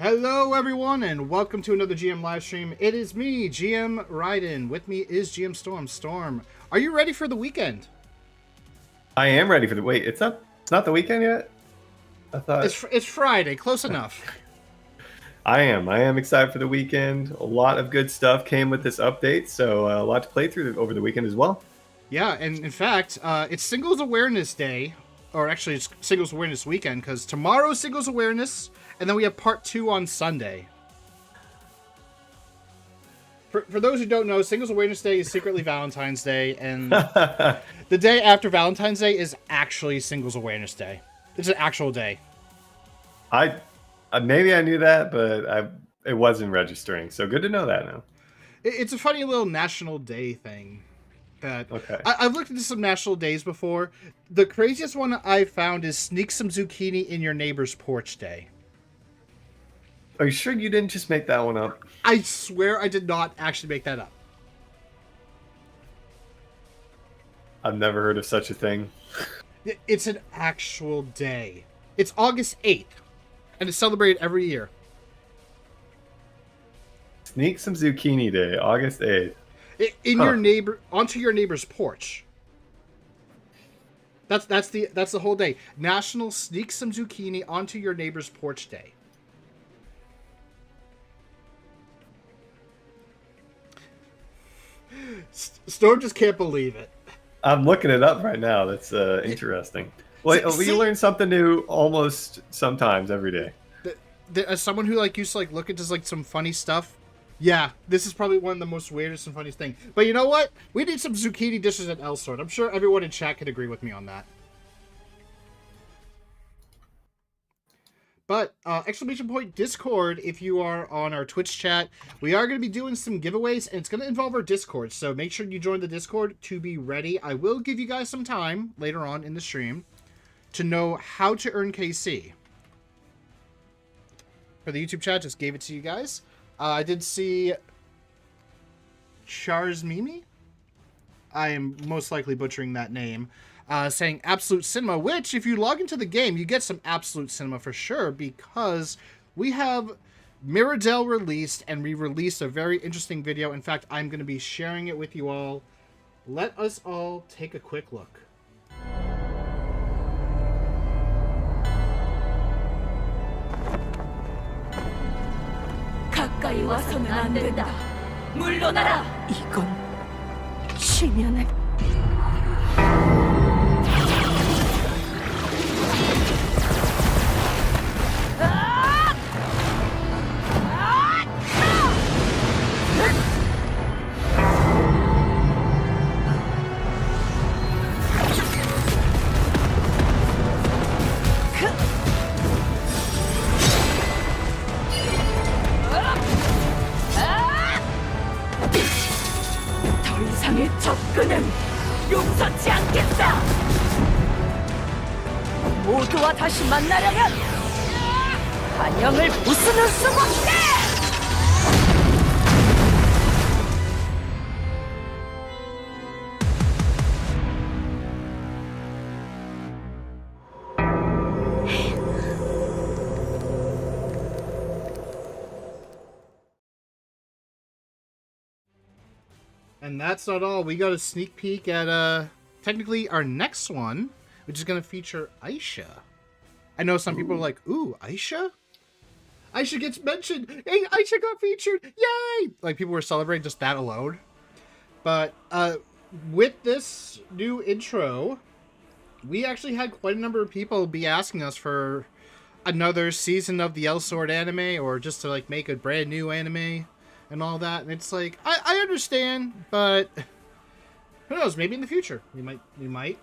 Hello everyone and welcome to another GM live stream. It is me, GM Raiden. With me is GM Storm. Storm, are you ready for the weekend? I am ready for the wait. It's not the weekend yet. I thought it's Friday. Close enough. I am excited for the weekend. A lot of good stuff came with this update, so a lot to play through over the weekend as well. Yeah, and in fact, it's Singles Awareness Day, or actually it's Singles Awareness Weekend, because tomorrow's Singles Awareness, and then we have part 2 on Sunday. For those who don't know, Singles Awareness Day is secretly Valentine's Day, and the day after Valentine's Day is actually Singles Awareness Day. It's an actual day. Maybe I knew that, but it wasn't registering. So good to know that now. It's a funny little national day thing. Okay. I've looked into some national days before. The craziest one I've found is Sneak Some Zucchini in Your Neighbor's Porch Day. Are you sure you didn't just make that one up? I swear I did not actually make that up. I've never heard of such a thing. It's an actual day. It's August 8th, and it's celebrated every year. Sneak Some Zucchini Day, August 8th. Onto your neighbor's porch. That's the whole day. National Sneak Some Zucchini Onto Your Neighbor's Porch Day. Storm just can't believe it. I'm looking it up right now. That's interesting. Well, you learn something new almost sometimes every day. As someone who used to look into some funny stuff, yeah, this is probably one of the most weirdest and funniest things. But you know what? We need some zucchini dishes at Elsword. I'm sure everyone in chat could agree with me on that. But, ! Discord, if you are on our Twitch chat, we are going to be doing some giveaways, and it's going to involve our Discord, so make sure you join the Discord to be ready. I will give you guys some time later on in the stream to know how to earn KC. For the YouTube chat, just gave it to you guys. I did see Char's Mimi. I am most likely butchering that name. Saying Absolute Cinema, which, if you log into the game, you get some Absolute Cinema for sure, because we have Miridell released, and we released a very interesting video. In fact, I'm going to be sharing it with you all. Let us all take a quick look. 가까이 와서는 안 된다. 물러나라. 이건 치면은 더 이상의 접근은 용서치 않겠다. 모두와 다시 만나려면 환영을 부수는 수밖에. And that's not all. We got a sneak peek at, technically our next one, which is going to feature Aisha. I know some people are like, ooh, Aisha? Aisha gets mentioned! Hey, Aisha got featured! Yay! People were celebrating just that alone. But, with this new intro, we actually had quite a number of people be asking us for another season of the Elsword anime, or just to, make a brand new anime. And all that, and it's I understand, but who knows? Maybe in the future, we might.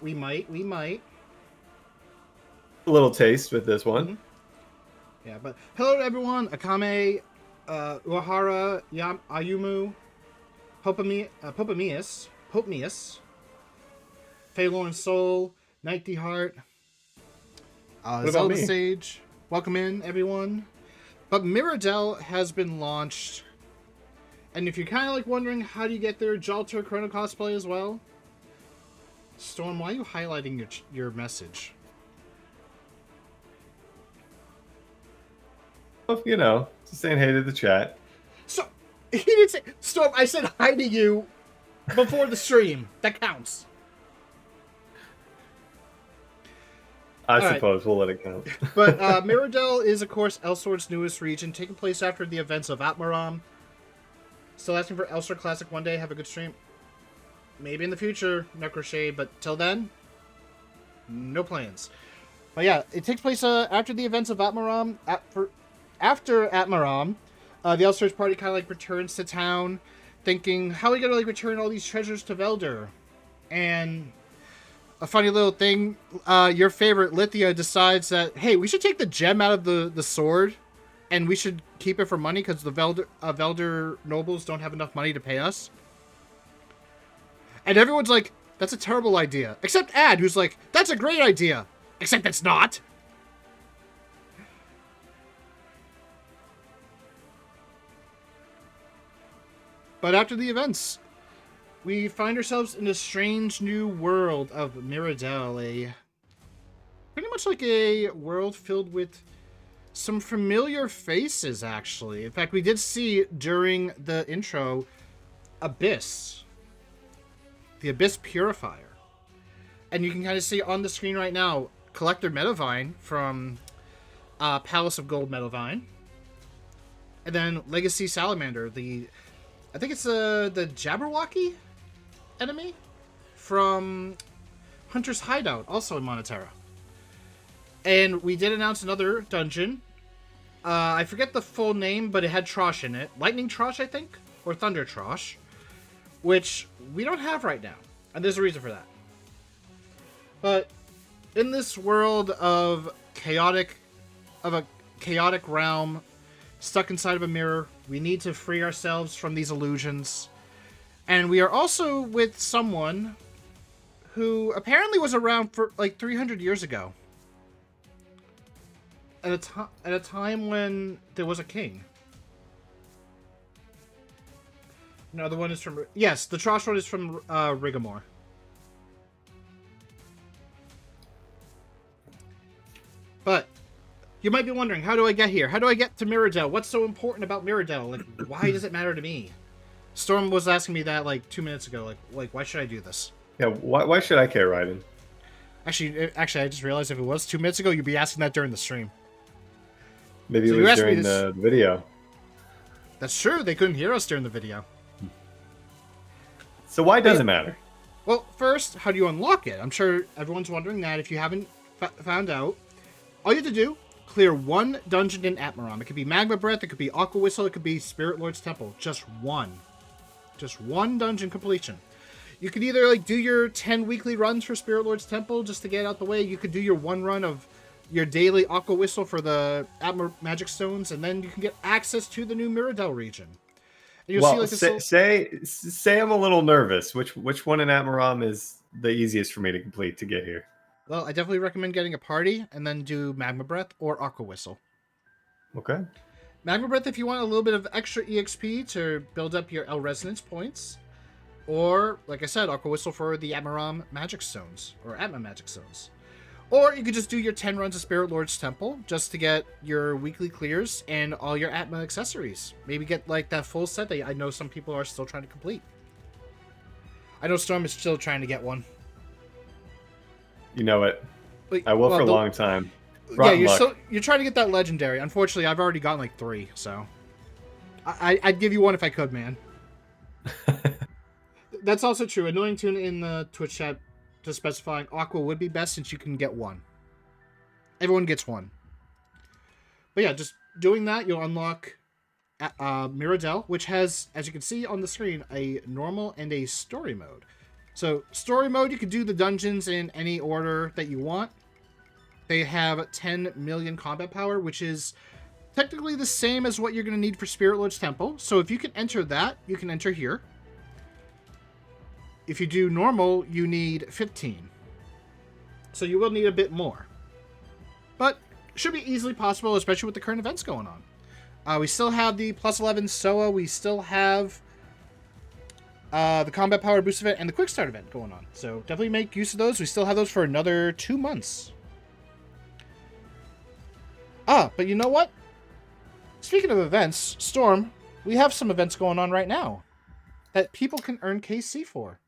A little taste with this one. Mm-hmm. Yeah, but hello to everyone. Akame, Uehara, Ayumu, Popamius, Phaelorn Soul, Nighty Heart, Zelda Sage. Welcome in, everyone. But Miridell has been launched. And if you're kind of wondering how do you get there, Jalter Chrono cosplay as well. Storm, why are you highlighting your message? You know, just saying hey to the chat. So he didn't say Storm. I said hi to you before the stream. That counts. I All suppose we'll let it count. But Miridell is, of course, Elsword's newest region, taking place after the events of Atmaram. Still asking for Elsword Classic one day. Have a good stream. Maybe in the future, Necrochet, but till then, no plans. But yeah, it takes place after the events of Atmaram. After Atmaram, the Elsword's party kind of like returns to town, thinking, how are we going to like return all these treasures to Velder? And a funny little thing, your favorite Lithia decides that, hey, we should take the gem out of the sword, and we should keep it for money because the Velder nobles don't have enough money to pay us. And everyone's like, that's a terrible idea. Except Ad, who's like, that's a great idea. Except it's not. But after the events, we find ourselves in a strange new world of Miridell, pretty much like a world filled with some familiar faces, actually. In fact, we did see during the intro Abyss, the Abyss Purifier. And you can kind of see on the screen right now Collector Medivine from Palace of Gold Medivine. And then Legacy Salamander, I think it's the Jabberwocky enemy from Hunter's Hideout, also in Monoterra. And we did announce another dungeon. I forget the full name, but it had Trosh in it. Lightning Trosh, I think? Or Thunder Trosh. Which we don't have right now. And there's a reason for that. But in this world of a chaotic realm, stuck inside of a mirror, we need to free ourselves from these illusions. And we are also with someone who apparently was around for like 300 years ago. At a time when there was a king. No, the one is from... Yes, the Trosh one is from Rigamore. But you might be wondering, how do I get here? How do I get to Miridell? What's so important about Miridell? Like, why does it matter to me? Storm was asking me that like 2 minutes ago. Like, why should I do this? Yeah, why should I care, Raiden? Actually, I just realized if it was 2 minutes ago, you'd be asking that during the stream. Maybe So it you was asked me during the video. That's true. They couldn't hear us during the video. So why does it matter? Well, first, how do you unlock it? I'm sure everyone's wondering that. If you haven't found out, all you have to do, clear one dungeon in Atmaram. It could be Magma Breath, it could be Aqua Whistle, it could be Spirit Lord's Temple. Just one. Just one dungeon completion. You could either like do your 10 weekly runs for Spirit Lord's Temple just to get out the way. You could do your one run of your daily Aqua Whistle for the Atma Magic Stones, and then you can get access to the new Miridell region. And you'll Well, see, like, say I'm a little nervous. Which one in Atmaram is the easiest for me to complete to get here? Well, I definitely recommend getting a party and then do Magma Breath or Aqua Whistle. Okay. Magma Breath if you want a little bit of extra EXP to build up your L Resonance points. Or, like I said, Aqua Whistle for the Atmaram Magic Stones, or Atma Magic Stones. Or you could just do your 10 runs of Spirit Lord's Temple, just to get your weekly clears and all your Atma accessories. Maybe get, like, that full set that I know some people are still trying to complete. I know Storm is still trying to get one. You know it. But, I will well, for a long time. Rotten Yeah, luck. you're trying to get that legendary. Unfortunately, I've already gotten, like, 3, so... I'd give you one if I could, man. That's also true. Annoying Tune in the Twitch chat just specifying Aqua would be best since you can get one. Everyone gets one. But yeah, just doing that, you'll unlock Miridell, which has, as you can see on the screen, a normal and a story mode. So, story mode, you can do the dungeons in any order that you want. They have 10 million combat power, which is technically the same as what you're going to need for Spirit Lord's Temple. So if you can enter that, you can enter here. If you do normal, you need 15. So you will need a bit more. But should be easily possible, especially with the current events going on. We still have the plus 11 SOA. We still have the combat power boost event and the quick start event going on. So definitely make use of those. We still have those for another 2 months. But you know what? Speaking of events, Storm, we have some events going on right now that people can earn KC for.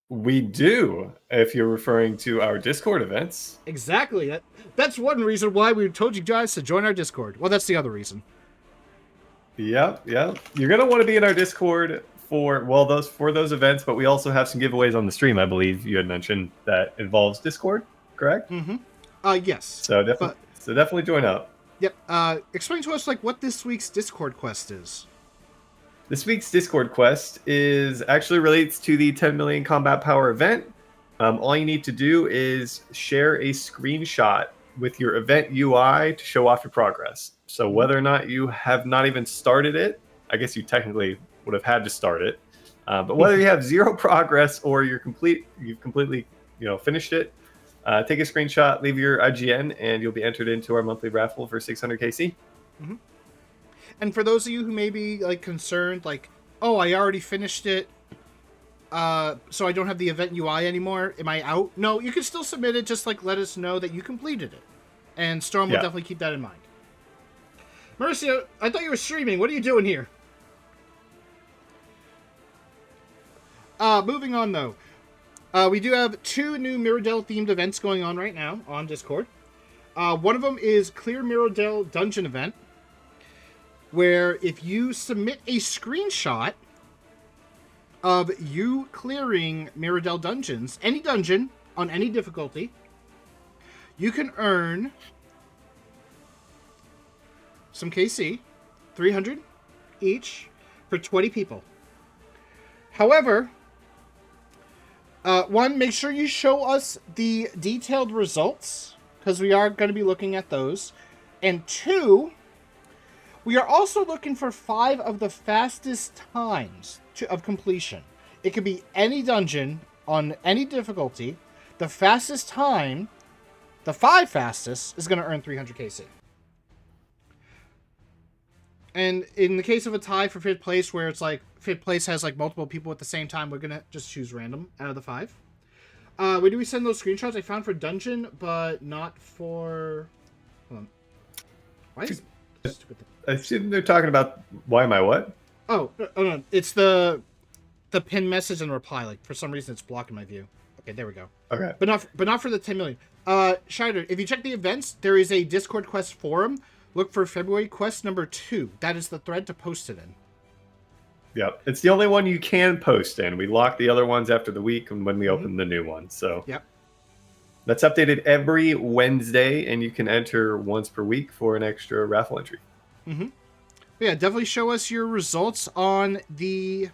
We do, if you're referring to our Discord events. Exactly. That's one reason why we told you guys to join our Discord. Well, that's the other reason. Yep. You're gonna want to be in our Discord for those events, but we also have some giveaways on the stream. I believe you had mentioned that involves Discord, correct? Mm-hmm. Yes. So definitely join up. Yep. Explain to us what this week's Discord quest is. This week's Discord quest actually relates to the 10 million combat power event. All you need to do is share a screenshot with your event UI to show off your progress. So whether or not you have not even started it, I guess you technically would have had to start it. But whether you have zero progress or you've completely finished it, take a screenshot, leave your IGN, and you'll be entered into our monthly raffle for 600 KC. Mm-hmm. And for those of you who may be concerned, oh, I already finished it, so I don't have the event UI anymore. Am I out? No, you can still submit it. Just let us know that you completed it, and Storm will definitely keep that in mind. Mauricio, I thought you were streaming. What are you doing here? Moving on though, we do have 2 new Miridell themed events going on right now on Discord. One of them is Clear Miridell Dungeon event, where if you submit a screenshot of you clearing Miridell dungeons, any dungeon on any difficulty, you can earn some KC, 300 each for 20 people. However, one, make sure you show us the detailed results, because we are going to be looking at those. And 2, we are also looking for 5 of the fastest times of completion. It could be any dungeon on any difficulty. The fastest time, the 5 fastest, is going to earn 300 KC. And in the case of a tie for 5th place, where it's 5th place has multiple people at the same time, we're going to just choose random out of the 5. Where do we send those screenshots? I found for dungeon, but not for... Hold on. Why is... I assume they're talking about why am I what? Oh no. It's the pin message and reply. For some reason, it's blocking my view. Okay, there we go. Okay. But not for the 10 million. Shider, if you check the events, there is a Discord quest forum. Look for February quest number 2. That is the thread to post it in. Yep. It's the only one you can post in. We lock the other ones after the week and when we open the new one. So yep. That's updated every Wednesday, and you can enter once per week for an extra raffle entry. Mm-hmm. Yeah, definitely show us your results on the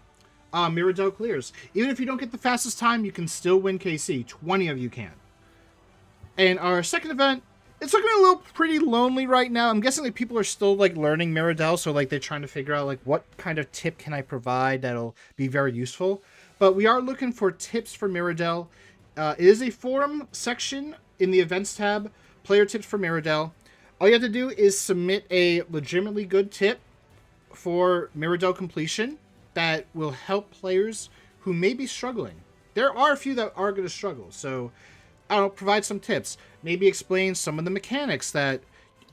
Miridell clears. Even if you don't get the fastest time, you can still win KC. 20 of you can. And our second event, it's looking a little pretty lonely right now. I'm guessing people are still learning Miridell, so they're trying to figure out what kind of tip can I provide that'll be very useful. But we are looking for tips for Miridell. It is a forum section in the events tab, player tips for Miridell. All you have to do is submit a legitimately good tip for Miridell completion that will help players who may be struggling. There are a few that are going to struggle, so I'll provide some tips. Maybe explain some of the mechanics that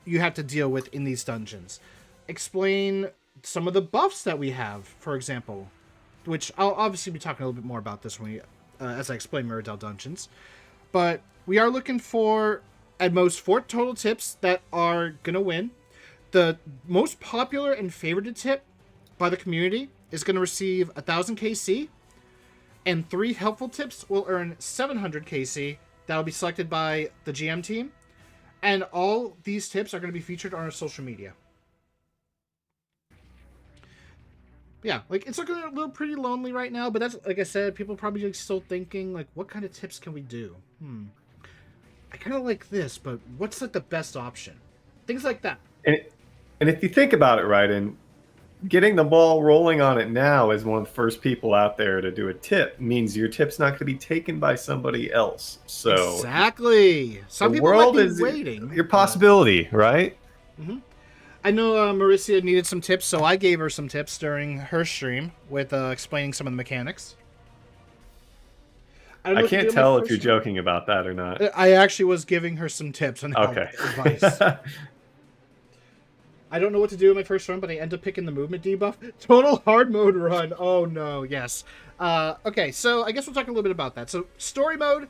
you have to deal with in these dungeons. Explain some of the buffs that we have, for example, which I'll obviously be talking a little bit more about this when as I explain Miridell dungeons. But we are looking for, at most, 4 total tips that are going to win. The most popular and favorited tip by the community is going to receive 1,000 KC, and 3 helpful tips will earn 700 KC. That'll be selected by the GM team. And all these tips are going to be featured on our social media. Yeah, it's looking a little pretty lonely right now, but that's, like I said, people probably still thinking, what kind of tips can we do? I kind of like this, but what's the best option? Things like that. And if you think about it, right, and getting the ball rolling on it now as one of the first people out there to do a tip means your tip's not going to be taken by somebody else. So exactly, some people might be waiting. Your possibility, right? Mm-hmm. I know Marissa needed some tips, so I gave her some tips during her stream with explaining some of the mechanics. I can't tell if you're joking about that or not. I actually was giving her some tips on how advice. I don't know what to do in my first run, but I end up picking the movement debuff. Total hard mode run. Oh no, yes. Okay, so I guess we'll talk a little bit about that. So story mode.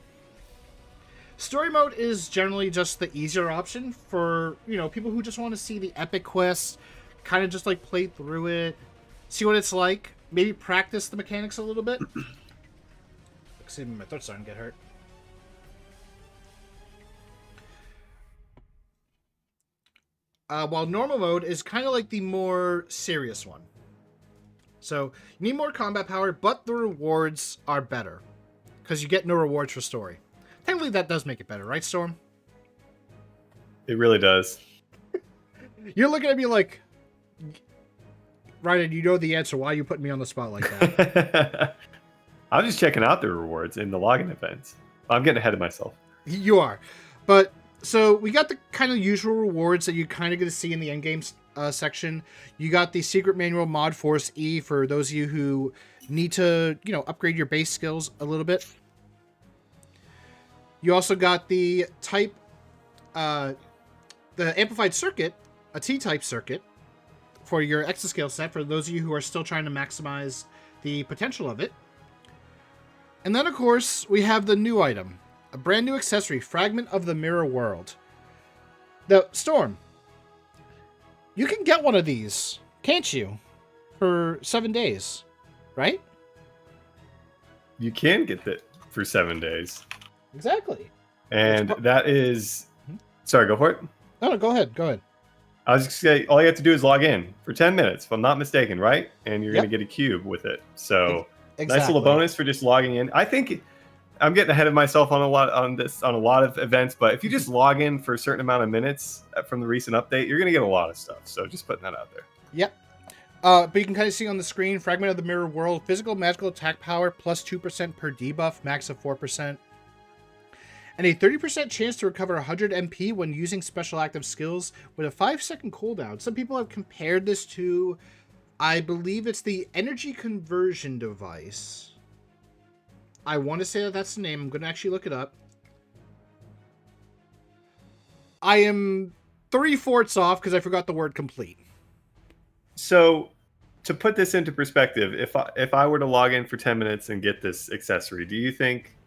Story mode is generally just the easier option for, people who just want to see the epic quests, kind of just like play through it, see what it's like, maybe practice the mechanics a little bit. See, my throat's starting to get hurt. While normal mode is kind of like the more serious one. So you need more combat power, but the rewards are better because you get no rewards for story. Technically, that does make it better, right, Storm? It really does. You're looking at me like, Ryan, you know the answer. Why are you putting me on the spot like that? I'm just checking out the rewards in the login events. I'm getting ahead of myself. You are. But, so we got the kind of usual rewards that you kind of get to see in the endgame section. You got the Secret Manual Mod Force E for those of you who need to, upgrade your base skills a little bit. You also got the type, the Amplified Circuit, a T-type circuit for your exascale set for those of you who are still trying to maximize the potential of it. And then, of course, we have the new item, a brand new accessory, Fragment of the Mirror World. The Storm, you can get one of these, can't you, for 7 days, right? You can get that for 7 days. Exactly. And that is... Sorry, go for it. No, go ahead. Go ahead. I was just going to say, all you have to do is log in for 10 minutes, if I'm not mistaken, right? And you're going to get a cube with it. So, nice little bonus for just logging in. I think I'm getting ahead of myself on a lot of events, but if you just log in for a certain amount of minutes from the recent update, you're going to get a lot of stuff. So, just putting that out there. Yep. But you can kind of see on the screen, Fragment of the Mirror World, physical magical attack power plus 2% per debuff, max of 4%. And a 30% chance to recover 100 MP when using special active skills with a 5-second cooldown. Some people have compared this to, I believe it's the energy conversion device. I want to say that that's the name. I'm going to actually look it up. I am 3/4 off because I forgot the word complete. So, to put this into perspective, if I were to log in for 10 minutes and get this accessory, do you think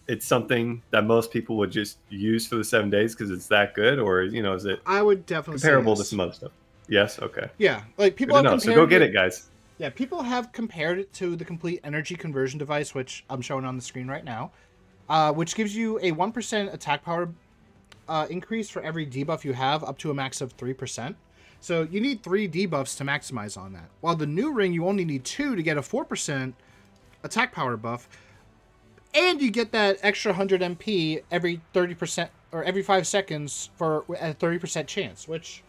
it's something that most people would just use for the 7 days because it's that good, or is it? I would definitely comparable say yes. to some other stuff. Yes. Okay. Yeah, like people Good have to know. So go get it, guys. Yeah, people have compared it to the complete energy conversion device, which I'm showing on the screen right now, which gives you a 1% attack power increase for every debuff you have, up to a max of 3%. So you need 3 debuffs to maximize on that. While the new ring, you only need 2 to get a 4% attack power buff. And you get that extra 100 MP every 30% or every 5 seconds for a 30% chance, which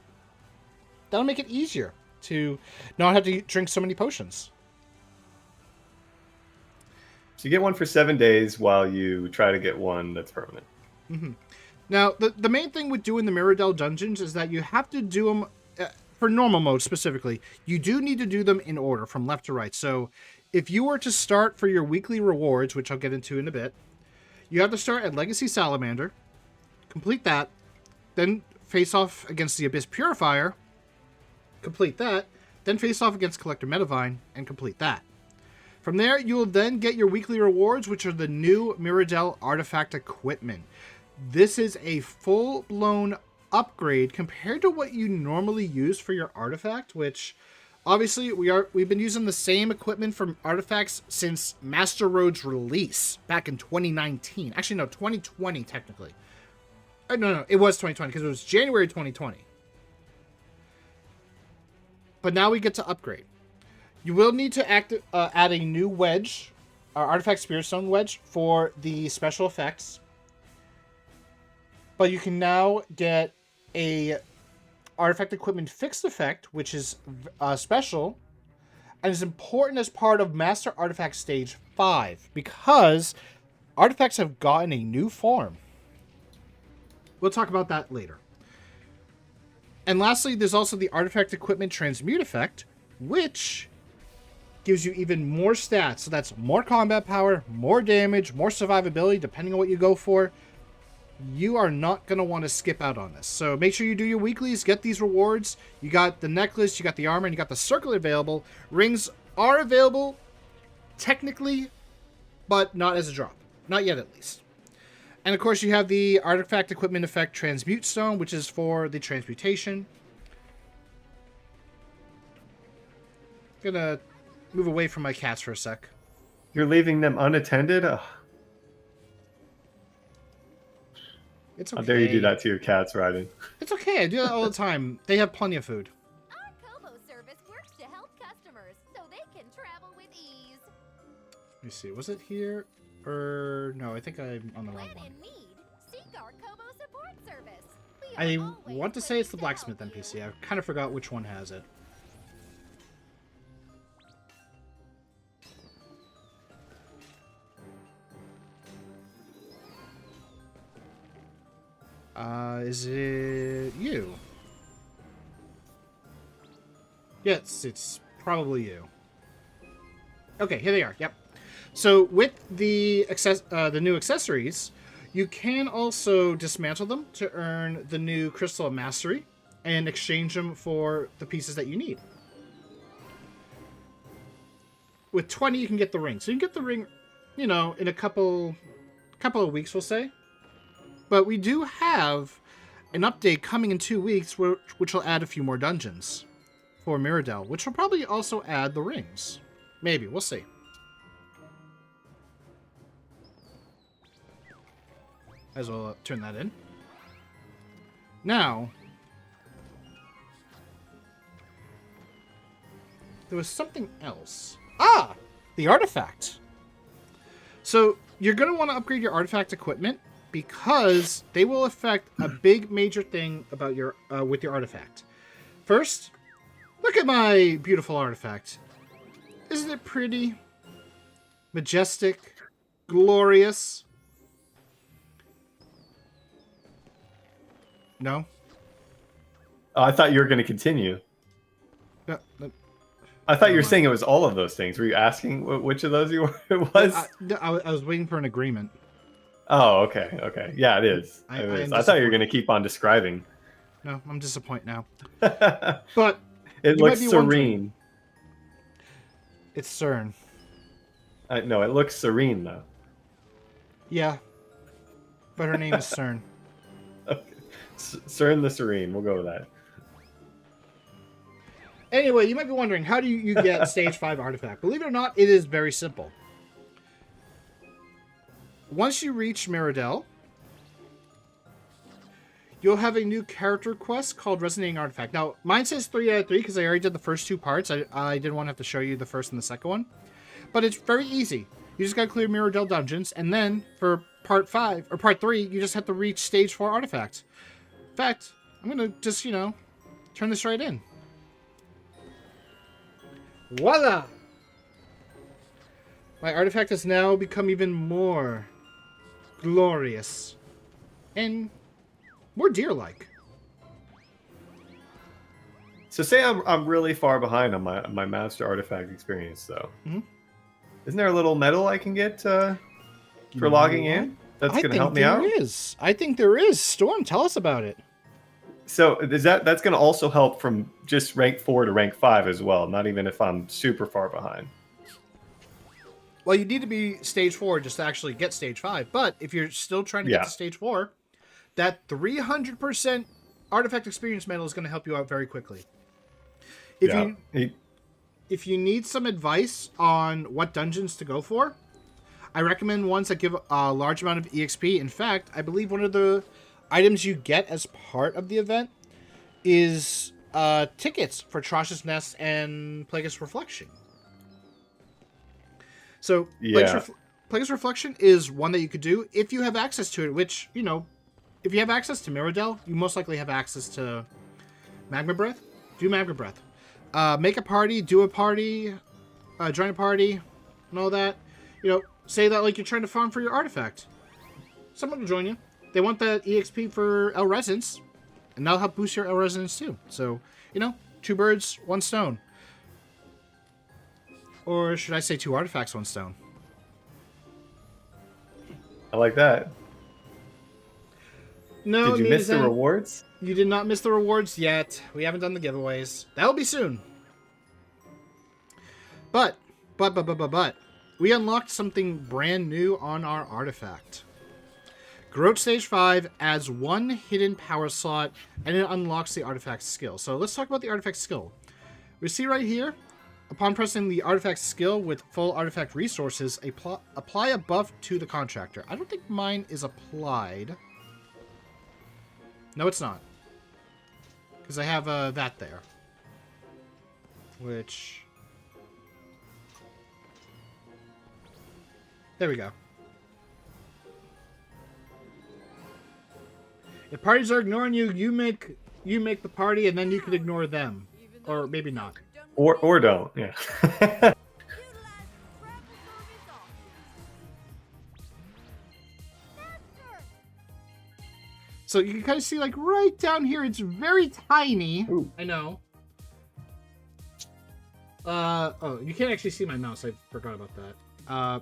that'll make it easier to not have to drink so many potions. So you get one for 7 days while you try to get one that's permanent. Mm-hmm. Now, the main thing with doing the Miridell dungeons is that you have to do them, for normal mode specifically, you do need to do them in order from left to right. So if you were to start for your weekly rewards, which I'll get into in a bit, you have to start at Legacy Salamander, complete that, then face off against the Abyss Purifier, complete that, then face off against Collector Metavine, and complete that. From there, you will then get your weekly rewards, which are the new Miridell Artifact Equipment. This is a full-blown upgrade compared to what you normally use for your artifact, which obviously we've been using the same equipment from artifacts since Master Road's release back in 2019. Actually, no, 2020 technically. No, it was 2020 because it was January 2020. But now we get to upgrade. You will need to add a new wedge, Artifact Spirit Stone wedge, for the special effects. But you can now get a Artifact Equipment Fixed Effect, which is special, and is important as part of Master Artifact Stage 5, because artifacts have gotten a new form. We'll talk about that later. And lastly, there's also the Artifact Equipment Transmute Effect, which gives you even more stats. So that's more combat power, more damage, more survivability, depending on what you go for. you are not going to want to skip out on this. So make sure you do your weeklies, get these rewards. You got the necklace, you got the armor, and you got the circle available. Rings are available, technically, but not as a drop. Not yet, at least. And of course, you have the artifact equipment effect transmute stone, which is for the transmutation. Gonna move away from my cats for a sec. You're leaving them unattended? Ugh. It's okay. How dare you do that to your cats, Ryden? It's okay. I do that all the time. They have plenty of food. Our Kobo service works to help customers so they can travel with ease. Let me see. Was it here? Or no, I think I'm on the wrong When one. in need, seek our Kobo support service. We I are always want to say it's the ready to blacksmith help you. NPC. I kind of forgot which one has it. Is it you? Yes, it's probably you. Okay, here they are. Yep. So with the new accessories, you can also dismantle them to earn the new Crystal of Mastery and exchange them for the pieces that you need. With 20, you can get the ring. So you can get the ring, you know, in a couple of weeks, we'll say. But we do have an update coming in 2 weeks, which will add a few more dungeons for Miridell, which will probably also add the rings. Maybe. We'll see. As well turn that in. Now, there was something else. Ah! The artifact. So, you're going to want to upgrade your artifact equipment because they will affect a big major thing about your with your artifact. First, look at my beautiful artifact. Isn't it pretty? Majestic? Glorious? No? Oh, I thought you were going to continue. No, I thought you were saying it was all of those things. Were you asking which of those you were, it was? I was waiting for an agreement. Oh, okay, okay. Yeah, it is. I It am is. I thought you were going to keep on describing. No, I'm disappointed now. It But you looks might be wondering- serene. It's CERN. No, it looks serene, though. Yeah. But her name is CERN. Okay. CERN the Serene. We'll go with that. Anyway, you might be wondering, how do you get Stage 5 Artifact? Believe it or not, it is very simple. Once you reach Miridell, you'll have a new character quest called Resonating Artifact. Now, mine says 3 out of 3 because I already did the first 2 parts. I didn't want to have to show you the first and the second one. But it's very easy. You just got to clear Miridell dungeons, and then for part 5, or part 3, you just have to reach Stage 4 Artifact. In fact, I'm going to just, you know, turn this right in. Voila! My artifact has now become even more glorious and more deer-like. So say I'm really far behind on my master artifact experience, though. Mhm. Isn't there a little medal I can get for logging in? That's going to help me out? I think there is. Storm, tell us about it. So that's going to also help from just rank 4 to rank 5 as well, not even if I'm super far behind. Well, you need to be Stage 4 just to actually get Stage 5. But if you're still trying to get to Stage 4, that 300% artifact experience medal is going to help you out very quickly. If you need some advice on what dungeons to go for, I recommend ones that give a large amount of EXP. In fact, I believe one of the items you get as part of the event is tickets for Trash's Nest and Plagueis Reflection. So, Plagueis Reflection is one that you could do if you have access to it, which, you know, if you have access to Miridell, you most likely have access to Magma Breath. Do Magma Breath. Make a party, do a party, join a party, and all that. You know, say that like you're trying to farm for your artifact. Someone will join you. They want that EXP for El Resonance, and that'll help boost your El Resonance too. So, you know, 2 birds, 1 stone. Or should I say 2 artifacts, 1 stone? I like that. No, Did you miss the Mizan, rewards? you did not miss the rewards yet. We haven't done the giveaways. That'll be soon. But, we unlocked something brand new on our artifact. Growth Stage 5 adds 1 hidden power slot, and it unlocks the artifact skill. So let's talk about the artifact skill. We see right here, upon pressing the artifact skill with full artifact resources, apply a buff to the contractor. I don't think mine is applied. No, it's not. Because I have that there. Which... There we go. If parties are ignoring you, you make the party, and then you can ignore them, or maybe not. Or don't. Yeah. So you can kind of see, like, right down here, it's very tiny. Ooh. I know. Oh, you can't actually see my mouse. I forgot about that.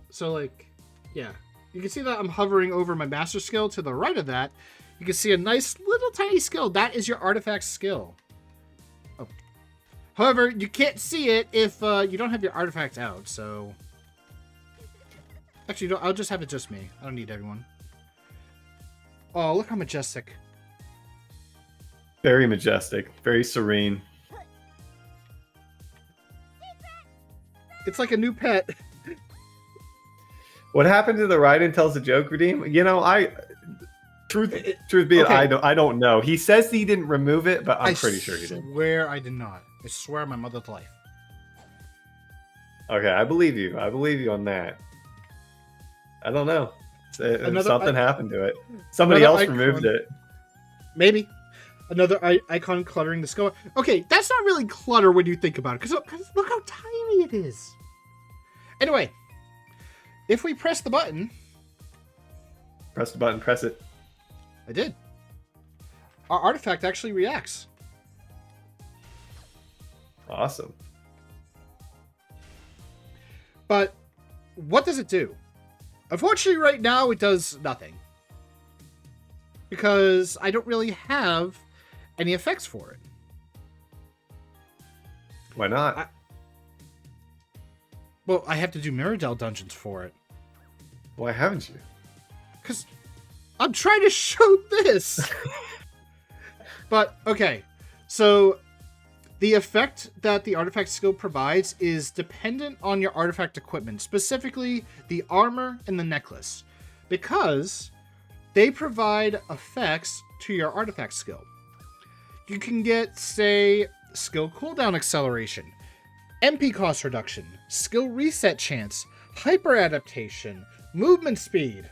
So, like, yeah. You can see that I'm hovering over my master skill. To the right of that, you can see a nice little tiny skill. That is your artifact skill. Oh. However, you can't see it if you don't have your artifact out, so... Actually, I'll just have it just me. I don't need everyone. Oh, look how majestic. Very majestic. Very serene. It's like a new pet. What happened to the Raiden tells a joke redeem? You know, truth be it, Okay. I don't know. He says he didn't remove it, but I'm pretty sure he did. I swear I did not. I swear on my mother's life. Okay, I believe you. I believe you on that. I don't know. Something happened to it. Somebody else removed it. Maybe. Another icon cluttering the skull. Okay, that's not really clutter when you think about it, because look how tiny it is. Anyway, if we press the button... Press the button, press it. I did. Our artifact actually reacts. Awesome. But what does it do? Unfortunately, right now, it does nothing. Because I don't really have any effects for it. Why not? Well, I have to do Miridell dungeons for it. Why haven't you? Because I'm trying to show this. But, okay. So, the effect that the artifact skill provides is dependent on your artifact equipment, specifically the armor and the necklace, because they provide effects to your artifact skill. You can get, say, skill cooldown acceleration, MP cost reduction, skill reset chance, hyper adaptation, movement speed.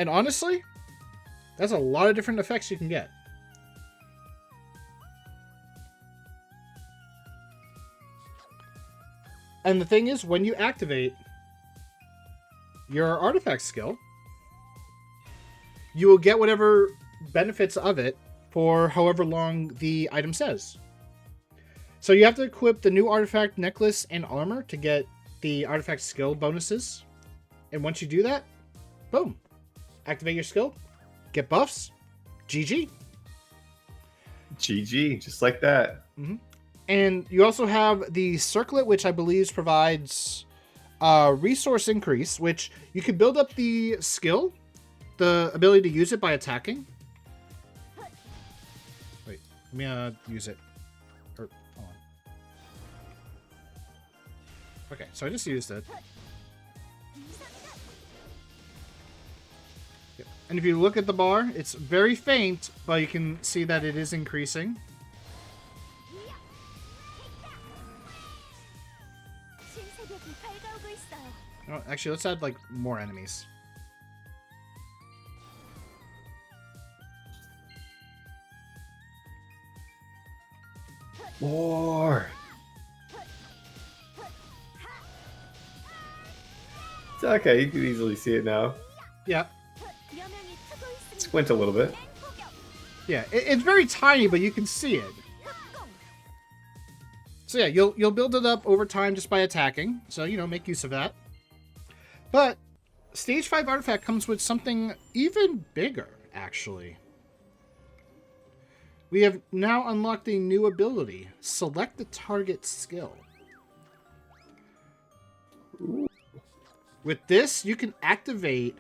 And honestly, that's a lot of different effects you can get. And the thing is, when you activate your artifact skill, you will get whatever benefits of it for however long the item says. So you have to equip the new artifact necklace and armor to get the artifact skill bonuses. And once you do that, boom. Activate your skill, get buffs, GG. GG, just like that. Mm-hmm. And you also have the circlet, which I believe provides resource increase, which you can build up the skill, the ability to use it by attacking. Wait, let me use it. Or, hold on. Okay, so I just used it. Yep. And if you look at the bar, it's very faint, but you can see that it is increasing. Oh, actually, let's add, like, more enemies. More. It's okay, you can easily see it now. Yeah. Squint a little bit. Yeah, it's very tiny, but you can see it. So yeah, you'll build it up over time just by attacking. So, you know, make use of that. But Stage 5 artifact comes with something even bigger, actually. We have now unlocked a new ability. Select the target skill. With this, you can activate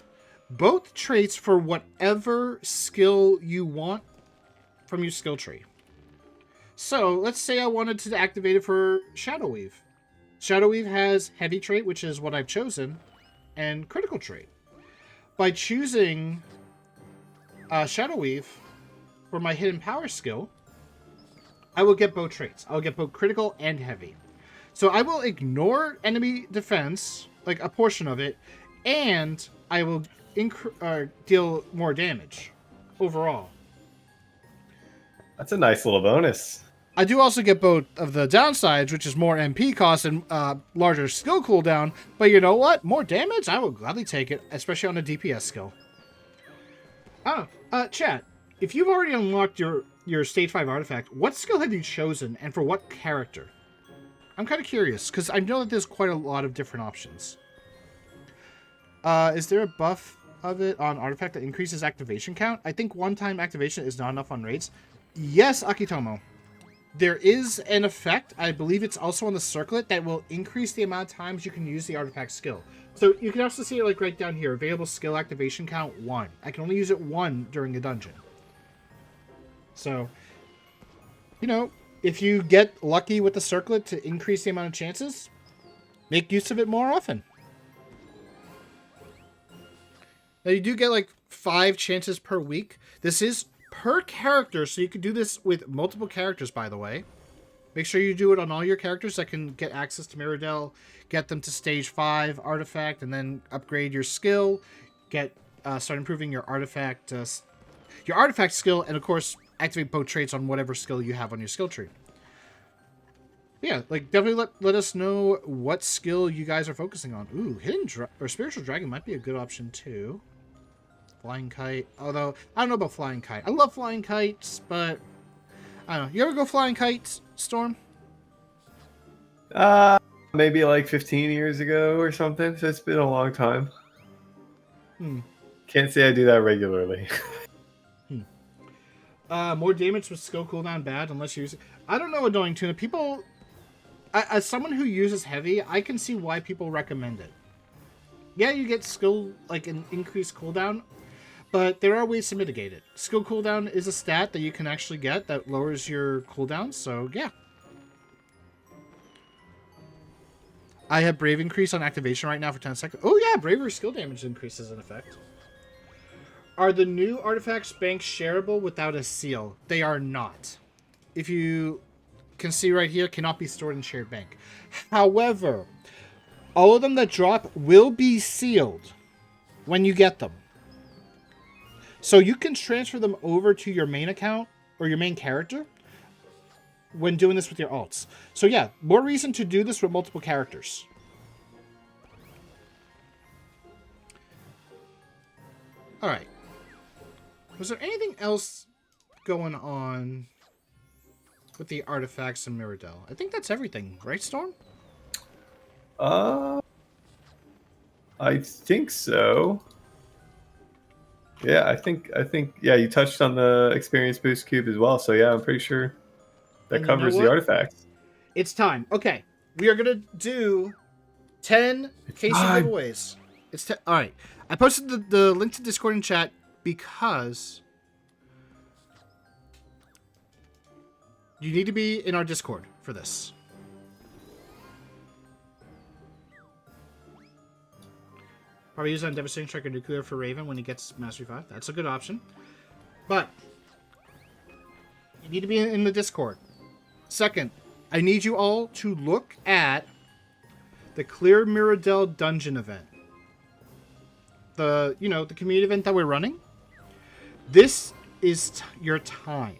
both traits for whatever skill you want from your skill tree. So, let's say I wanted to activate it for Shadow Weave. Shadow Weave has Heavy trait, which is what I've chosen, and Critical trait. By choosing Shadow Weave for my Hidden Power skill, I will get both traits. I'll get both Critical and Heavy. So I will ignore enemy defense, like a portion of it, and I will deal more damage overall. That's a nice little bonus. I do also get both of the downsides, which is more MP cost and larger skill cooldown. But you know what? More damage? I will gladly take it, especially on a DPS skill. Chat, if you've already unlocked your Stage 5 artifact, what skill have you chosen and for what character? I'm kind of curious, because I know that there's quite a lot of different options. Is there a buff of it on artifact that increases activation count? I think one-time activation is not enough on raids. Yes, Akitomo. There is an effect, I believe it's also on the circlet, that will increase the amount of times you can use the artifact skill. So you can also see it like right down here, available skill activation count 1. I can only use it 1 during a dungeon. So, you know, if you get lucky with the circlet to increase the amount of chances, make use of it more often. Now you do get like 5 chances per week. This is per character, so you can do this with multiple characters, by the way. Make sure you do it on all your characters that can get access to Miridell, get them to Stage 5 artifact, and then upgrade your skill, start improving your artifact skill, and of course, activate both traits on whatever skill you have on your skill tree. Yeah, like definitely let us know what skill you guys are focusing on. Ooh, Spiritual Dragon might be a good option too. Flying Kite, although I don't know about Flying Kite. I love Flying Kites, but I don't know. You ever go Flying Kites, Storm? Maybe like 15 years ago or something. So it's been a long time. Can't say I do that regularly. More damage with skill cooldown bad unless you use it. I don't know, Annoying Tuna. People, as someone who uses heavy, I can see why people recommend it. Yeah, you get skill, like an increased cooldown, but there are ways to mitigate it. Skill cooldown is a stat that you can actually get that lowers your cooldown, so yeah. I have Brave increase on activation right now for 10 seconds. Oh yeah, Bravery skill damage increases in effect. Are the new artifacts banks shareable without a seal? They are not. If you can see right here, cannot be stored in shared bank. However, all of them that drop will be sealed when you get them. So you can transfer them over to your main account or your main character when doing this with your alts. So yeah, more reason to do this with multiple characters. Alright. Was there anything else going on with the artifacts in Miridell? I think that's everything, right, Storm? I think so. Yeah, I think yeah, you touched on the experience boost cube as well. So yeah, I'm pretty sure that covers the artifacts. It's time. Okay, we are gonna do 10 KC giveaways. It's all right. I posted the link to Discord in chat because you need to be in our Discord for this. Probably use on Devastating Strike or Nuclear for Raven when he gets Mastery 5. That's a good option. But you need to be in the Discord. Second, I need you all to look at the Clear Miridell Dungeon event. The community event that we're running. This is your time.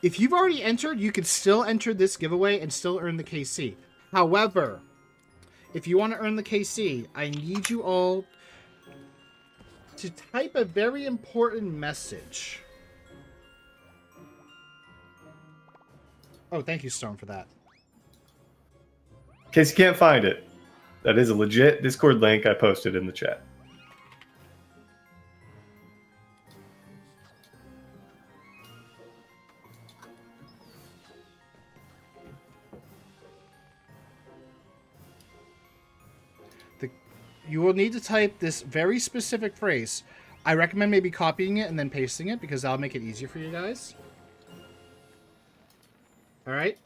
If you've already entered, you can still enter this giveaway and still earn the KC. However, if you want to earn the KC, I need you all to type a very important message. Oh, thank you, Storm, for that. In case you can't find it. That is a legit Discord link I posted in the chat. You will need to type this very specific phrase. I recommend maybe copying it and then pasting it because that'll make it easier for you guys. Alright?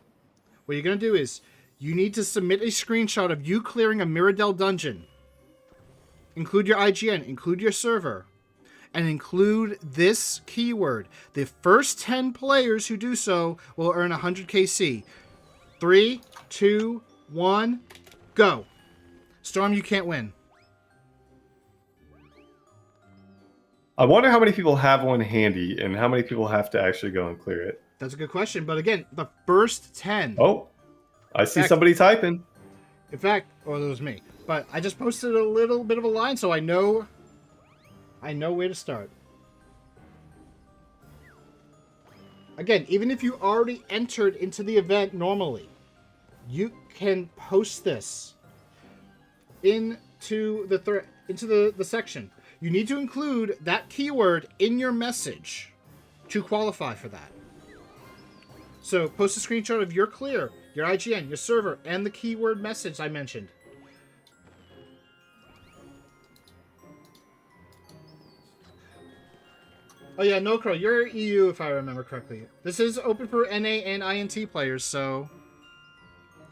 What you're going to do is you need to submit a screenshot of you clearing a Miridell dungeon. Include your IGN, include your server, and include this keyword. The first 10 players who do so will earn 100 KC. 3, 2, 1, go. Storm, you can't win. I wonder how many people have one handy and how many people have to actually go and clear it. That's a good question. But again, the first 10. Oh, I see somebody typing. In fact, or it was me. But I just posted a little bit of a line so I know where to start. Again, even if you already entered into the event normally, you can post this into the section. You need to include that keyword in your message to qualify for that. So post a screenshot of your clear, your IGN, your server, and the keyword message I mentioned. Oh yeah, no Crow, you're EU if I remember correctly. This is open for NA and INT players, so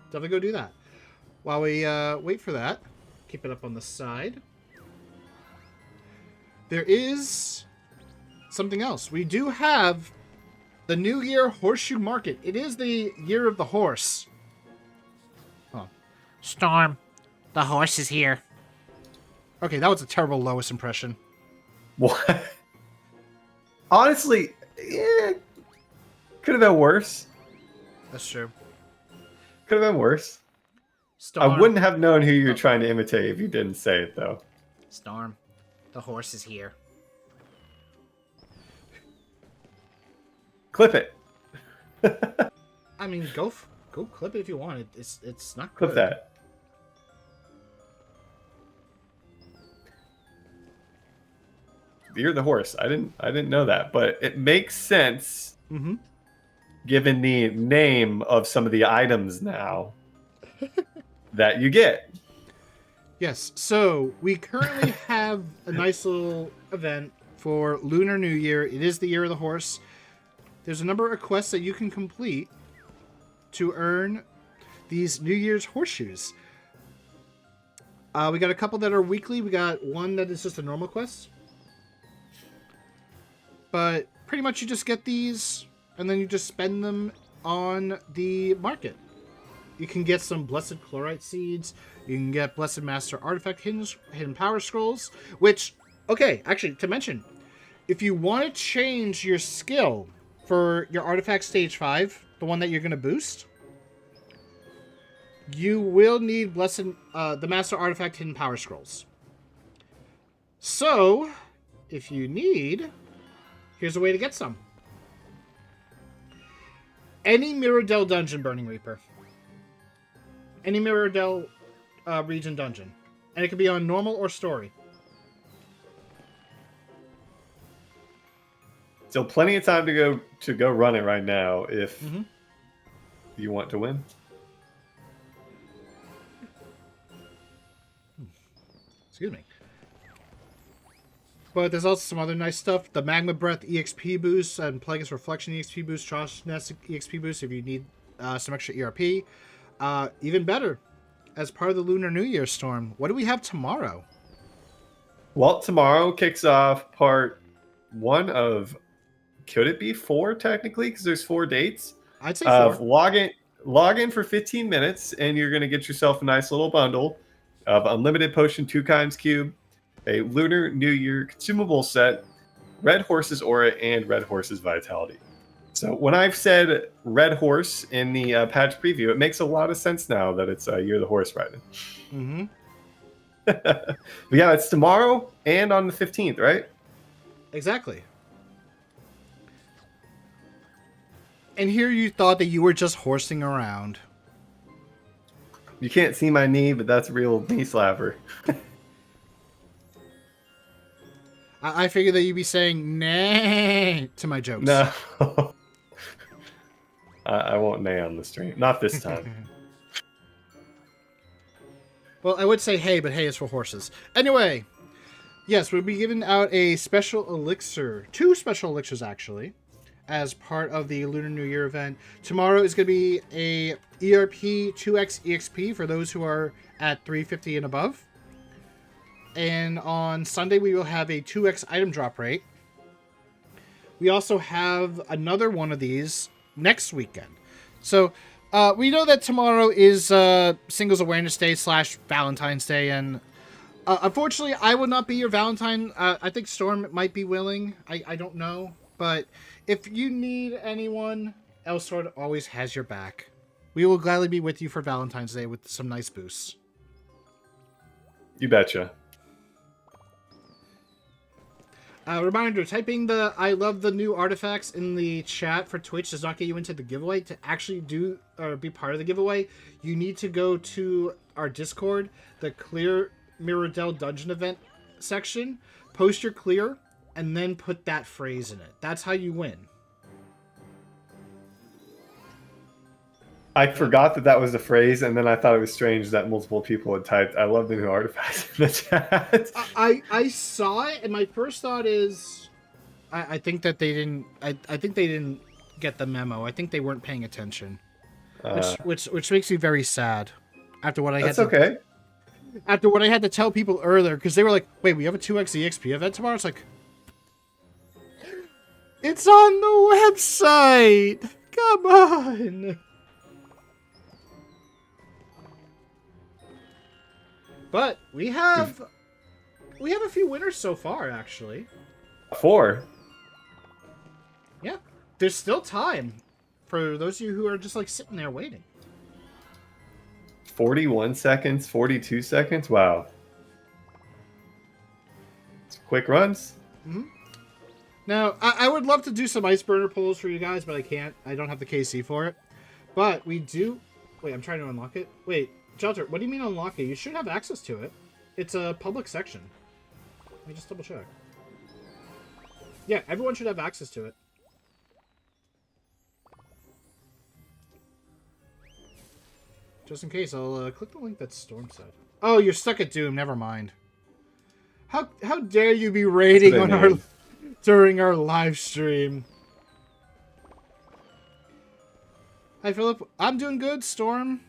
definitely go do that. While we wait for that, keep it up on the side. There is something else. We do have the New Year Horseshoe Market. It is the year of the horse. Oh. Storm, the horse is here. Okay, that was a terrible Lois impression. What? Honestly, could have been worse. That's true. Could have been worse. Storm. I wouldn't have known who you were trying to imitate if you didn't say it, though. Storm, the horse is here. Clip it. I mean, go clip it if you want. It's not Clip good. that. You're the horse. I didn't know that, but it makes sense given the name of some of the items now that you get. Yes, so we currently have a nice little event for Lunar New Year. It is the year of the horse. There's a number of quests that you can complete to earn these New Year's horseshoes. We got a couple that are weekly. We got one that is just a normal quest. But pretty much you just get these, and then you just spend them on the market. You can get some Blessed Chlorite Seeds. You can get Blessed Master Artifact Hidden Power Scrolls. Which, okay, actually, to mention, if you want to change your skill for your Artifact Stage 5, the one that you're going to boost, you will need the Master Artifact Hidden Power Scrolls. So, if you need, here's a way to get some. Any Miridell dungeon, Burning Reaper. Any Miridell region dungeon. And it could be on normal or story. Still plenty of time to go run it right now if you want to win. Excuse me. But there's also some other nice stuff. The Magma Breath EXP boost and Plagueis Reflection EXP boost, Trash Nest EXP boost if you need some extra ERP. Even better, as part of the Lunar New Year storm, what do we have tomorrow? Well, tomorrow kicks off part 1 of, could it be 4 technically? Because there's 4 dates. I'd say 4. Log in for 15 minutes, and you're going to get yourself a nice little bundle of Unlimited Potion 2x Cube, a Lunar New Year consumable set, Red Horse's Aura, and Red Horse's Vitality. So when I've said Red Horse in the patch preview, it makes a lot of sense now that it's Year the Horse riding. Mm-hmm. But yeah, it's tomorrow and on the 15th, right? Exactly. And here you thought that you were just horsing around. You can't see my knee, but that's a real knee slapper. I figured that you'd be saying nay to my jokes. No. I won't nay on the stream. Not this time. Well, I would say hey, but hey is for horses. Anyway, yes, we'll be giving out a special elixir. 2 special elixirs, actually, as part of the Lunar New Year event. Tomorrow is going to be a ERP 2x EXP for those who are at 350 and above. And on Sunday, we will have a 2x item drop rate. We also have another one of these next weekend. So we know that tomorrow is Singles Awareness Day / Valentine's Day. And unfortunately, I will not be your Valentine. I think Storm might be willing. I don't know. But if you need anyone, Elsword always has your back. We will gladly be with you for Valentine's Day with some nice boosts. You betcha. Reminder, typing the I love the new artifacts in the chat for Twitch does not get you into the giveaway. To actually do or be part of the giveaway, you need to go to our Discord, the Clear Miridell Dungeon event section, post your clear, and then put that phrase in it. That's how you win. I forgot that was the phrase, and then I thought it was strange that multiple people had typed, I love the new artifacts in the chat. I saw it, and my first thought is, I think that they didn't. I think they didn't get the memo. I think they weren't paying attention, which makes me very sad. After what I that's had. okay. After what I had to tell people earlier, because they were like, "Wait, we have a 2x EXP event tomorrow." It's like, it's on the website. Come on. But we have a few winners so far, actually. 4. Yeah, there's still time for those of you who are just like sitting there waiting. 41 seconds, 42 seconds. Wow. It's quick runs. Mm-hmm. Now, I would love to do some ice burner polls for you guys, but I can't. I don't have the KC for it. But we do. Wait, I'm trying to unlock it. Wait. Shelter, what do you mean unlock it? You should have access to it. It's a public section. Let me just double check. Yeah, everyone should have access to it. Just in case, I'll click the link that Storm said. Oh, you're stuck at Doom. Never mind. How dare you be raiding on our during our live stream? Hi, Philip. I'm doing good, Storm.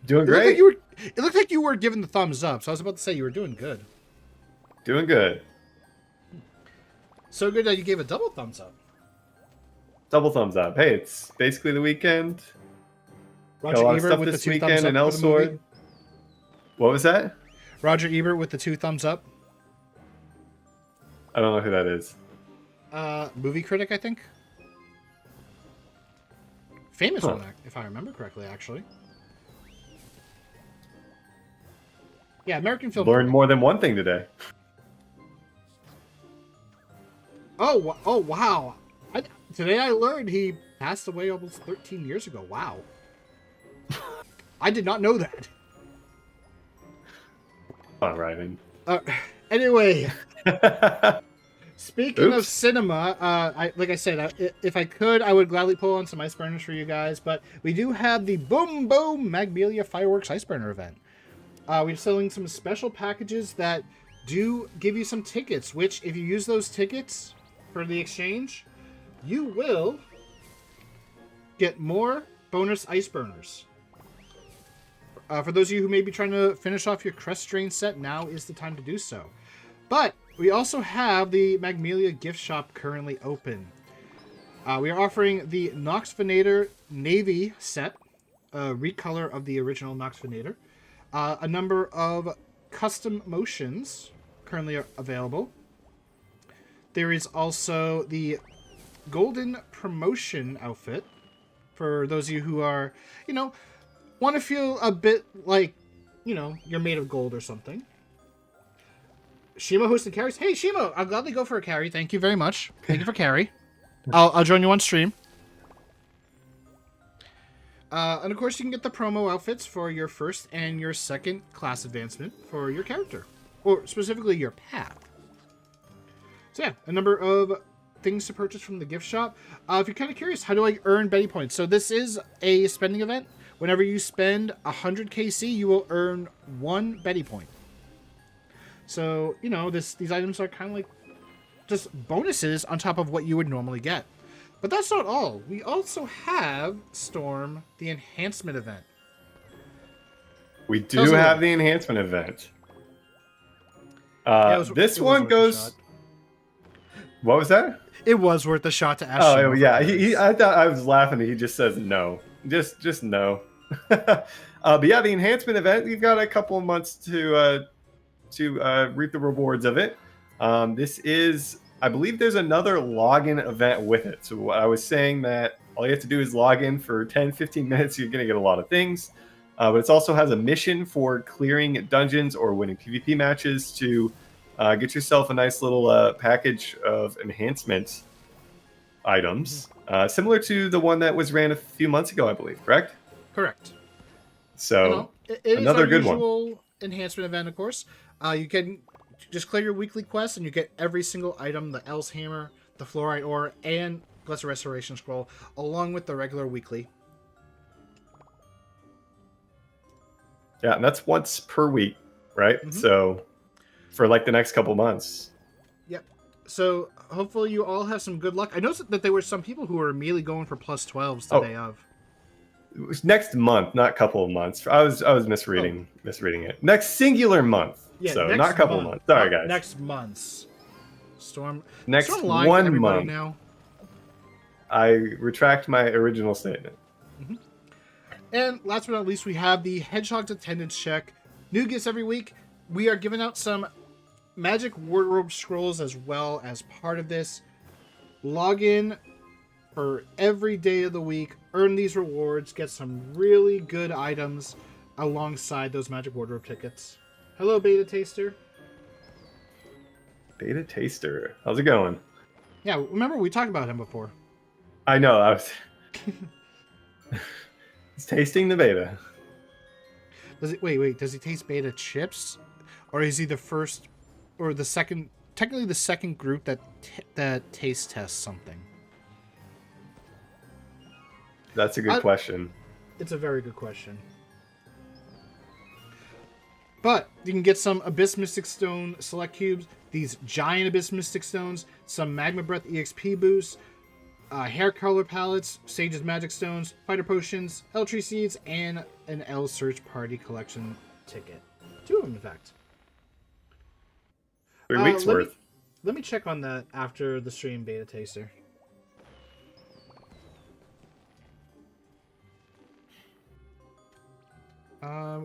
Doing great. It looked like you were giving the thumbs up, so I was about to say you were doing good. Doing good. So good that you gave a double thumbs up. Double thumbs up. Hey, it's basically the weekend. Roger Got a lot of Ebert stuff with this the 2 weekend thumbs up in for the movie. Elsword. What was that? Roger Ebert with the 2 thumbs up. I don't know who that is. Movie critic, I think. Famous one, if I remember correctly, actually. Yeah, American film. Learned more than one thing today. Oh, wow. Today I learned he passed away almost 13 years ago. Wow. I did not know that. Not writing. Anyway. Speaking of cinema, like I said, if I could, I would gladly pull on some ice burners for you guys. But we do have the Boom Boom Magmelia Fireworks Ice Burner event. We're selling some special packages that do give you some tickets, which if you use those tickets for the exchange, you will get more bonus ice burners. For those of you who may be trying to finish off your Crest Drain set, now is the time to do so. But we also have the Magmelia gift shop currently open. We are offering the Nox Venator Navy set, a recolor of the original Nox Venator. A number of custom motions currently are available. There is also the Golden Promotion outfit for those of you who are, want to feel a bit like, you're made of gold or something. Shima hosting carries. Hey, Shima, I'll gladly go for a carry. Thank you very much. Thank you for carry. I'll join you on stream. And of course, you can get the promo outfits for your first and your second class advancement for your character, or specifically your path. So yeah, a number of things to purchase from the gift shop. If you're kind of curious, how do I earn Betty points? So this is a spending event. Whenever you spend 100 KC, you will earn 1 Betty point. So, you know, these items are kind of like just bonuses on top of what you would normally get. But that's not all. We also have, Storm, the Enhancement event. We do have the Enhancement event. This one goes... What was that? It was worth a shot to ask. Oh, yeah. I thought I was laughing. He just says no. Just no. But yeah, the Enhancement event, you've got a couple of months to reap the rewards of it. This is... I believe there's another login event with it. So I was saying that all you have to do is log in for 10-15 minutes. You're going to get a lot of things. But it also has a mission for clearing dungeons or winning PvP matches to get yourself a nice little package of enhancement items. Similar to the one that was ran a few months ago, I believe. Correct? Correct. So it another is our good usual one. Enhancement event, of course. You can just clear your weekly quest and you get every single item, the Else Hammer, the Fluorite Ore, and Lesser Restoration Scroll, along with the regular weekly. Yeah, and that's once per week, right? So for like the next couple months. Yep. So hopefully you all have some good luck. I noticed that there were some people who were immediately going for +12s the day of. It was next month, not couple of months. I was misreading it. Next singular month. Yeah, so not couple of months. Sorry, guys. Next month's Storm. Next Storm lying to 1 everybody month. now. I retract my original statement. And last but not least, we have the Hedgehog's attendance check. New gifts every week. We are giving out some magic wardrobe scrolls as well as part of this. Log in for every day of the week. Earn these rewards. Get some really good items alongside those magic wardrobe tickets. Hello, Beta Taster. Beta Taster. How's it going? Yeah, remember we talked about him before. I know. I was... He's tasting the beta. Does it? Wait. Does he taste beta chips, or is he the first, or the second? Technically, the second group that taste tests something. That's a good question. It's a very good question. But you can get some Abyss Mystic Stone Select Cubes, these giant Abyss Mystic Stones, some Magma Breath EXP boosts, hair color palettes, Sage's Magic Stones, Fighter Potions, Eltree Seeds, and an L Search Party Collection ticket. 2 of them, in fact. 3 weeks worth. Let me check on that after the stream, Beta Taster.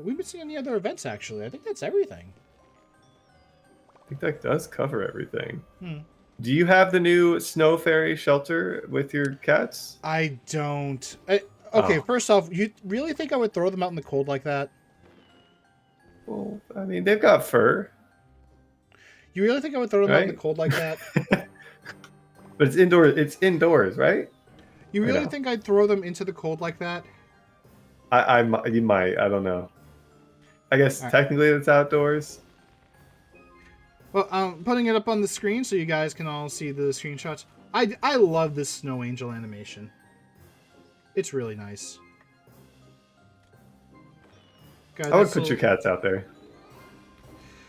We've been seeing any other events, actually. I think that's everything. I think that does cover everything. Do you have the new Snow Fairy shelter with your cats? I don't. Okay, First off, you really think I would throw them out in the cold like that? Well, I mean, they've got fur. You really think I would throw them out in the cold like that? But it's indoors. It's indoors, right? You really think I'd throw them into the cold like that? You might. I don't know. I guess technically it's outdoors. Well, I'm putting it up on the screen so you guys can all see the screenshots. I love this Snow Angel animation. It's really nice. God, I would put your cats out there.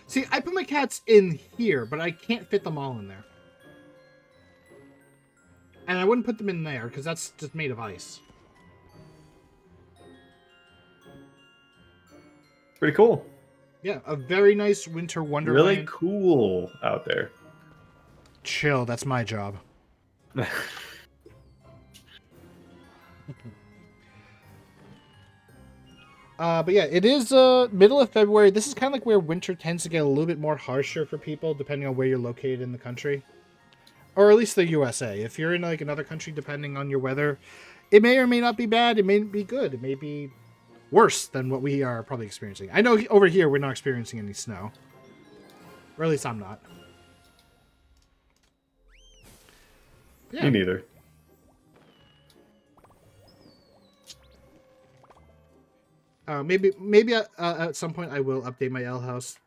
See, I put my cats in here, but I can't fit them all in there. And I wouldn't put them in there, because that's just made of ice. Pretty cool. Yeah, a very nice winter wonderland. Really cool out there. Chill, that's my job. But yeah, it is middle of February. This is kind of like where winter tends to get a little bit more harsher for people, depending on where you're located in the country. Or at least the USA. If you're in like another country, depending on your weather, it may or may not be bad. It may be good. It may be worse than what we are probably experiencing. I know over here we're not experiencing any snow. Or at least I'm not. Yeah. Me neither. Maybe at some point I will update my L house,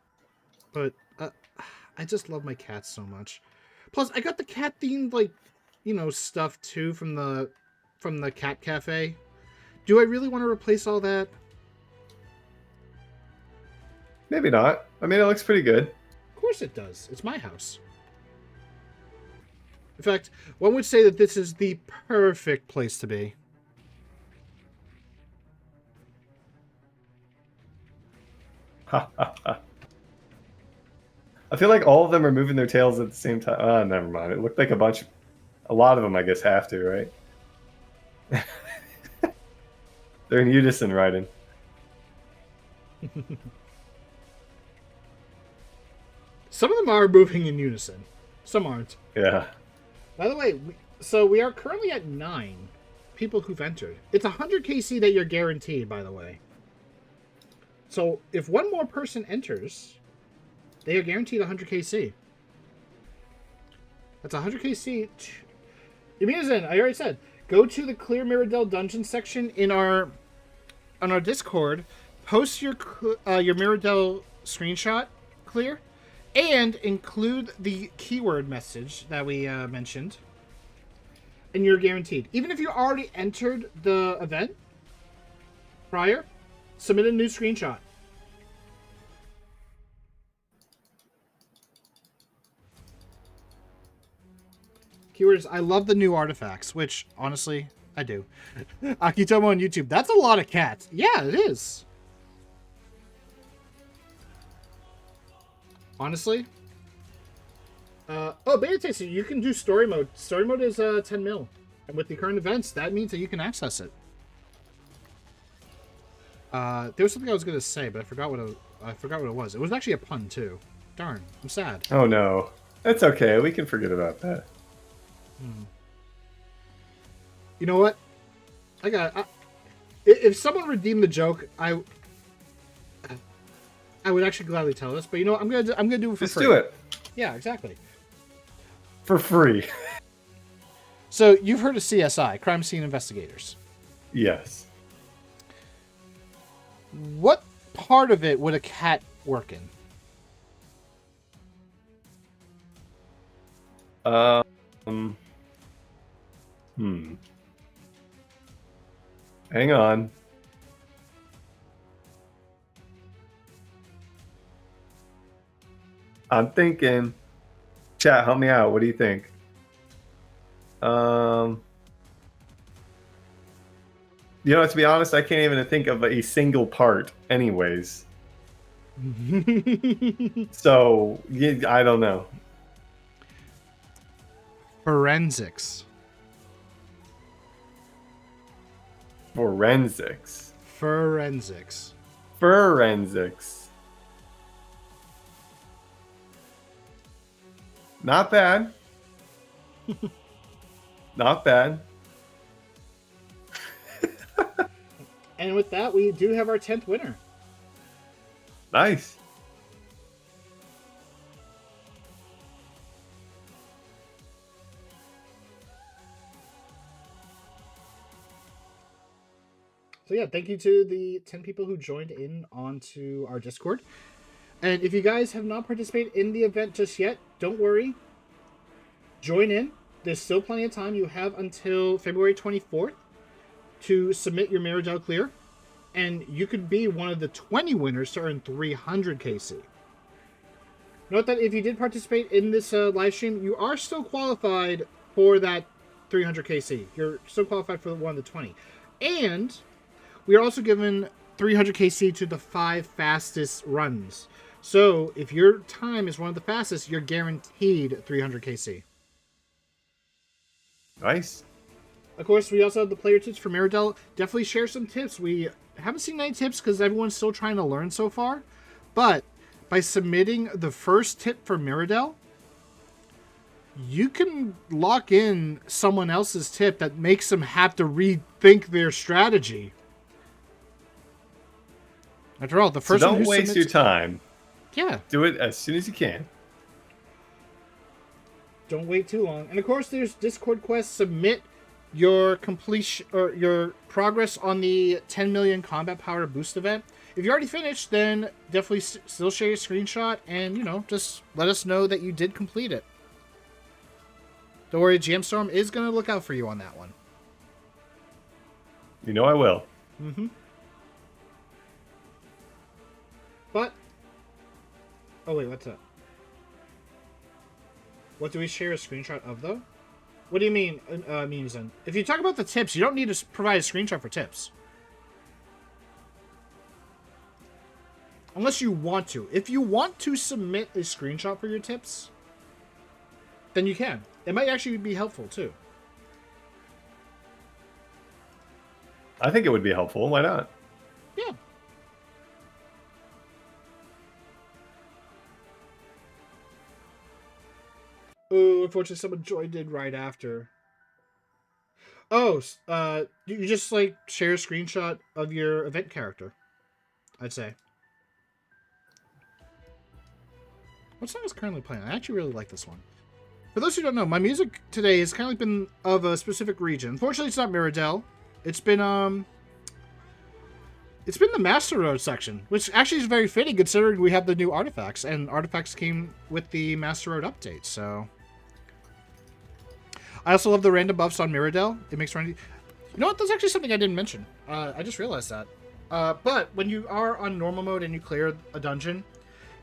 but I just love my cats so much. Plus, I got the cat themed stuff too from the cat cafe. Do I really want to replace all that? Maybe not. I mean, it looks pretty good. Of course it does. It's my house. In fact, one would say that this is the perfect place to be. I feel like all of them are moving their tails at the same time. Oh, never mind. It looked like a lot of them, I guess, have to, right? They're in unison, Raiden. Some of them are moving in unison. Some aren't. Yeah. By the way, we are currently at 9 people who've entered. It's 100 KC that you're guaranteed, by the way. So if one more person enters, they are guaranteed 100 KC. That's 100 KC. Yamina-zen, I already said, go to the Clear Miridell Dungeon section on our Discord, post your Miridell screenshot, Clear, and include the keyword message that we mentioned, and you're guaranteed. Even if you already entered the event prior, submit a new screenshot. Keywords, I love the new artifacts, which, honestly, I do. Akitomo on YouTube, that's a lot of cats. Yeah, it is. Honestly. Beta taster, you can do story mode. Story mode is 10 mil. And with the current events, that means that you can access it. There was something I was going to say, but I forgot what it was. It was actually a pun, too. Darn, I'm sad. Oh, no. That's okay. We can forget about that. You know what? If someone redeemed the joke, I would actually gladly tell us. But you know what? I'm gonna do it for free. Just do it. Yeah, exactly. For free. So you've heard of CSI, Crime Scene Investigators. Yes. What part of it would a cat work in? Hang on. I'm thinking. Chat, help me out. What do you think? You know, to be honest, I can't even think of a single part anyways. So, I don't know. Forensics. Forensics. Forensics. Forensics. Not bad. Not bad. And with that, we do have our 10th winner. Nice. So yeah, thank you to the 10 people who joined in onto our Discord. And if you guys have not participated in the event just yet, don't worry. Join in. There's still plenty of time. You have until February 24th to submit your Miridell Clear. And you could be one of the 20 winners to earn 300 KC. Note that if you did participate in this live stream, you are still qualified for that 300 KC. You're still qualified for one of the 20. And we are also given 300 KC to the 5 fastest runs. So if your time is one of the fastest, you're guaranteed 300 KC. Nice. Of course, we also have the player tips for Miridell. Definitely share some tips. We haven't seen any tips because everyone's still trying to learn so far. But by submitting the first tip for Miridell, you can lock in someone else's tip that makes them have to rethink their strategy. After all, the first so one don't who waste your time. Yeah. Do it as soon as you can. Don't wait too long. And of course, there's Discord quests. Submit your completion or your progress on the 10 million combat power boost event. If you already finished, then definitely still share your screenshot and, just let us know that you did complete it. Don't worry, GM Storm is going to look out for you on that one. You know I will. Mm-hmm. But... Oh, wait, what's that? What do we share a screenshot of, though? What do you mean, Memezen? If you talk about the tips, you don't need to provide a screenshot for tips. Unless you want to. If you want to submit a screenshot for your tips, then you can. It might actually be helpful, too. I think it would be helpful. Why not? Yeah. Oh, unfortunately, someone joined in right after. Oh, you just, share a screenshot of your event character, I'd say. What song is currently playing? I actually really like this one. For those who don't know, my music today has kind of been of a specific region. Unfortunately, it's not Miridell. It's been the Master Road section, which actually is very fitting considering we have the new artifacts, and artifacts came with the Master Road update, so... I also love the random buffs on Miridell. It makes random... You know what? That's actually something I didn't mention. I just realized that. But when you are on normal mode and you clear a dungeon,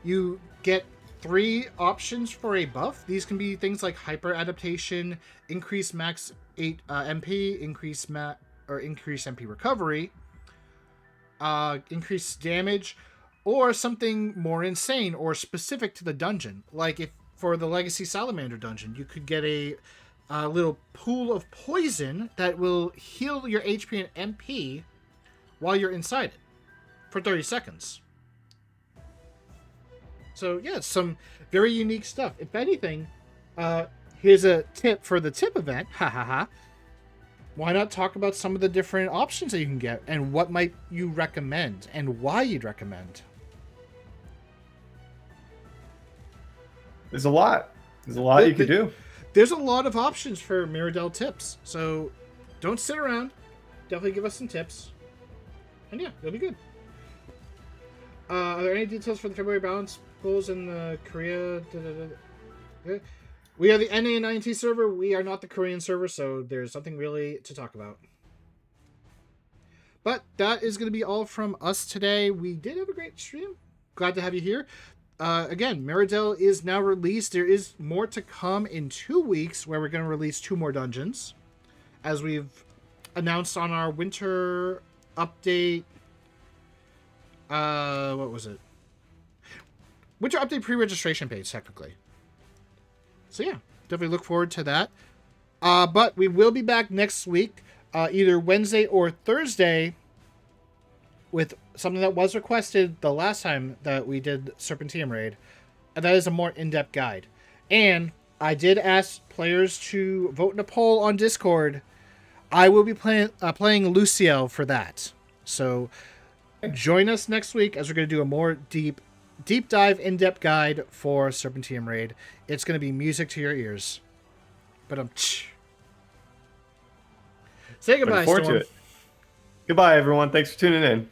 you get 3 options for a buff. These can be things like hyper adaptation, increase max 8 MP, increase MP recovery, increase damage, or something more insane or specific to the dungeon. Like if for the Legacy Salamander dungeon, you could get a little pool of poison that will heal your HP and MP while you're inside it for 30 seconds. So yeah, some very unique stuff. If anything, here's a tip for the tip event. Ha ha ha. Why not talk about some of the different options that you can get and what might you recommend and why you'd recommend? There's a lot. There's a lot you could do. There's a lot of options for Miridell tips. So don't sit around. Definitely give us some tips. And yeah, it'll be good. Are there any details for the February balance goals in the Korea? We are the NA and INT server. We are not the Korean server, so there's nothing really to talk about. But that is going to be all from us today. We did have a great stream. Glad to have you here. Again, Miridell is now released. There is more to come in 2 weeks where we're going to release 2 more dungeons. As we've announced on our winter update. What was it? Winter update pre-registration page, technically. So yeah, definitely look forward to that. But we will be back next week, either Wednesday or Thursday, with something that was requested the last time that we did Serpentium Raid, and that is a more in-depth guide. And I did ask players to vote in a poll on Discord. I will be playing Luciel for that. So join us next week as we're going to do a more deep dive, in-depth guide for Serpentium Raid. It's going to be music to your ears. But say goodbye, Looking forward Storm. to it. Goodbye, everyone. Thanks for tuning in.